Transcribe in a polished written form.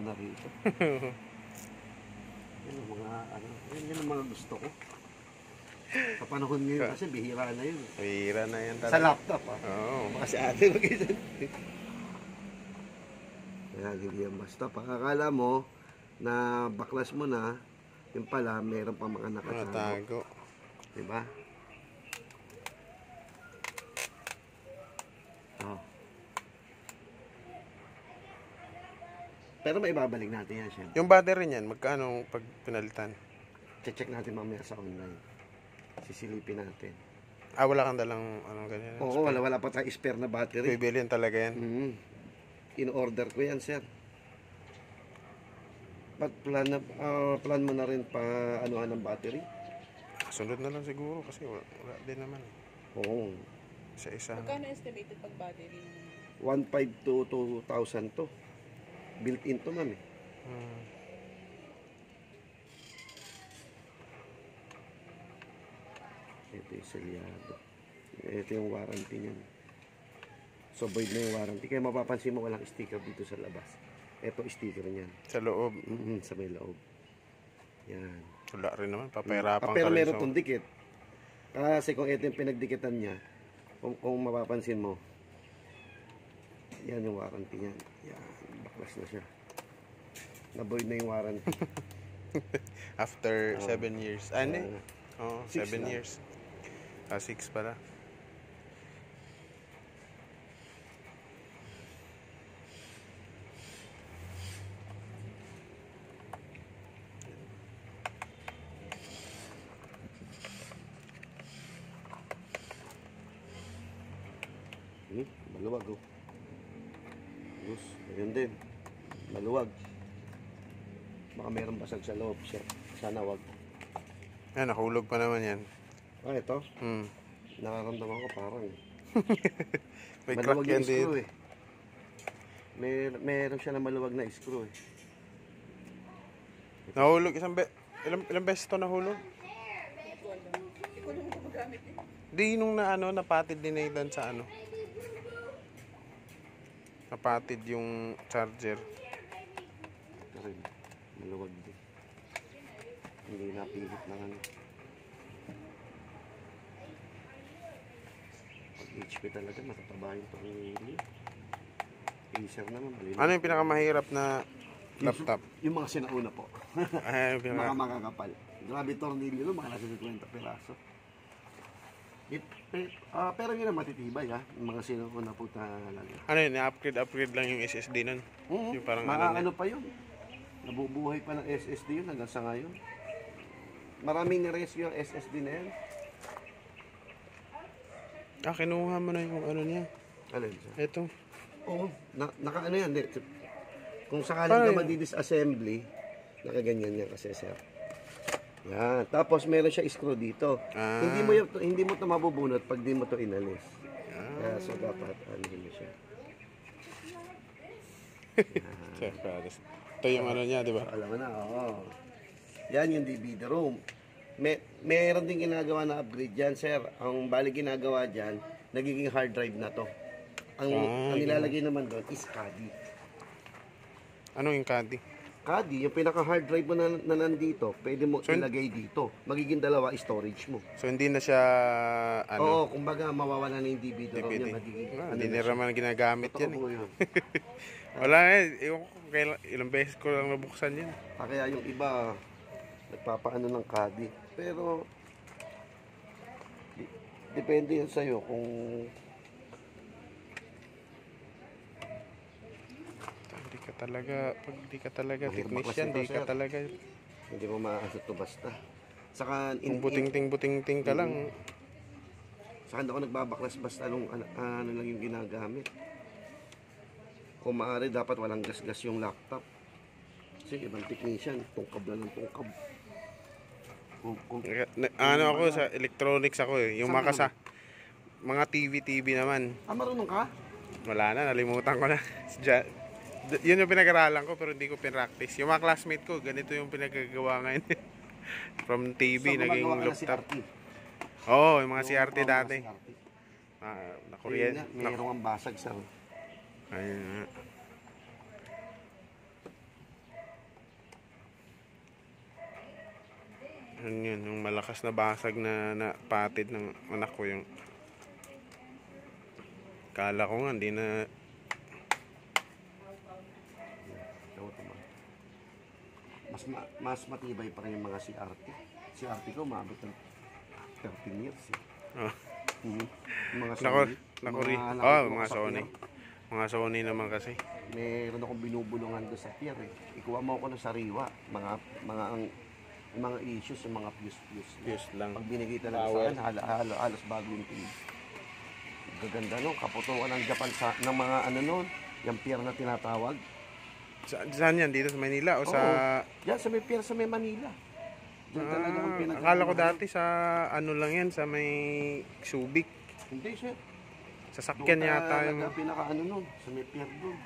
na rito. Yan ang mga, ano, yan ang mga gusto ko. Sa panahon ngayon kasi bihira na yun. Bihira na yan talaga. Sa laptop, ah. Oo. Baka si ate mag-isip. Kaya hindi yan basta. Pakakala mo na baklas mo na, yung pala, meron pa mga nakatago. Nakatago. Diba? Oh. Pero may babalik natin yan, syempre. Yung battery niyan, magkano pag pinalitan? Check natin mamaya sa online. Sisilipin natin. Ah, wala kang dalang ano ganyan? Oo, wala pa tayong spare na battery. Bibilin talaga yan. In-order ko yan, sir. Plan mo na rin pa anuhan ng battery? Sunod na lang siguro kasi wala din naman. Oo. Isa-isa. Magkano estimated pag battery? 1,500 to 2,000 to. Built-in to, ma'am eh. Ito yung selyado. Ito yung warranty niyan. So, void na yung warranty. Kaya mapapansin mo walang sticker dito sa labas. Ito sticker niyan. Sa loob. Sa may loob. Yan. Wala rin naman. Papahirapan ka pero rin. meron itong dikit. Kasi kung ito yung pinagdikitan niya, kung mapapansin mo, yan yung warranty niyan. Yan. Baklas na siya. Na-void na yung warranty. After 7 years. Ano eh? Oo, 7 lang. years. 6 pala. Maluwag oh. Ayun din. Maluwag. Baka meron basag sa loob siya. Sana wag. Yan, nahulog pa naman yan. Ito. Hmm. Nakaramdaman ko parang May crack maluwag yan yung screw din. eh. Meron siya na maluwag na screw eh. Nahulog ilang beses to nahulog? Hindi ko lang gumagamit eh. Di nung napatid ni Nathan sa ano. Napatid yung charger. Kasi maluwag din. Hindi napilit na ano. Pag HP talaga matataba yung pangili. Acer naman. Ano yung pinakamahirap na laptop? Yung mga sinauna po. Ay, Mga makakapal. Grabe tornilyo, mga nasa 50 piraso. Pero yun ang matitibay ha. Yung mga sinauna po talaga. Ano yun, upgrade lang yung SSD nun? Yung parang Ano pa yun? Nabubuhay pa ng SSD yun hanggang sa ngayon. Maraming nirescue yung SSD na yan. Kinuha mo na yung ano niya. Alin siya? Ito. Oo. Naka ano yan. Kung sakaling ka madi-disassembly, nakaganyan yan kasi sir. Yan. Tapos meron siya screw dito. Hindi mo ito mabubunot pag di mo ito inalis. Kaya so dapat ano mo siya. Ito yung ano niya, di ba? Alam mo na, oo. Yan yung DVD room. Meron din ginagawa na upgrade dyan, sir. Ang bali ginagawa dyan, nagiging hard drive na to. Ang nilalagay naman doon is CADI. Ano yung CADI? CADI, yung pinaka-hard drive mo na nandito, pwede mo ilagay dito. Magiging dalawa storage mo. So, hindi na siya, Oo, kumbaga, mawawala na yung DVD room niya. Hindi na naman ginagamit yan eh. Yun. Wala eh. Ilang beses ko lang nabuksan yan. Kaya yung iba, nagpapaano ng CADI. Pero, depende yun sa'yo kung pag di ka talaga technician, di ka talaga. hindi mo maaasot to basta. Saka, Kung buting-ting ka lang. saka hindi ako nagbabaklas basta ano lang yung ginagamit. Kung maaari, dapat walang gas-gas yung laptop. Kasi ibang technician, tungkab na ng tungkab. Ano ako sa electronics ako eh. Yung mga TV naman. Marunong ka? Wala na, nalimutan ko na. Yun yung pinag-aralan ko pero hindi ko pinractice. Yung mga classmate ko, ganito yung pinagagawa ngayon. From TV, naging laptop. Oo, yung mga CRT dati. Mayroong ang basag sa... Ayun nga. Yun, yung malakas na basag na patid ng anak ko yung kala ko nga, hindi na mas matibay pa rin yung mga CRT. CRT ko, maabot ng 13 years. oh, Yung mga mga Sony. Mga Sony naman kasi. Meron akong binubulungan doon sa pier eh. Ikuha mo ako ng sariwa. Mga issues, yung mga fuse. Fuse lang. Pag binigay talaga sa akin, halos bago yung team. Gaganda no, kaputuan ng Japan ng mga nun, yung pier na tinatawag. Saan yan? Dito sa Manila o sa... Yan, sa may pier sa may Manila. Diyan talaga ang akala ko dati sa ano lang yan, sa may Subic. Hindi, sir. Sasakyan yata yung... Pinaka nun, sa may pier doon.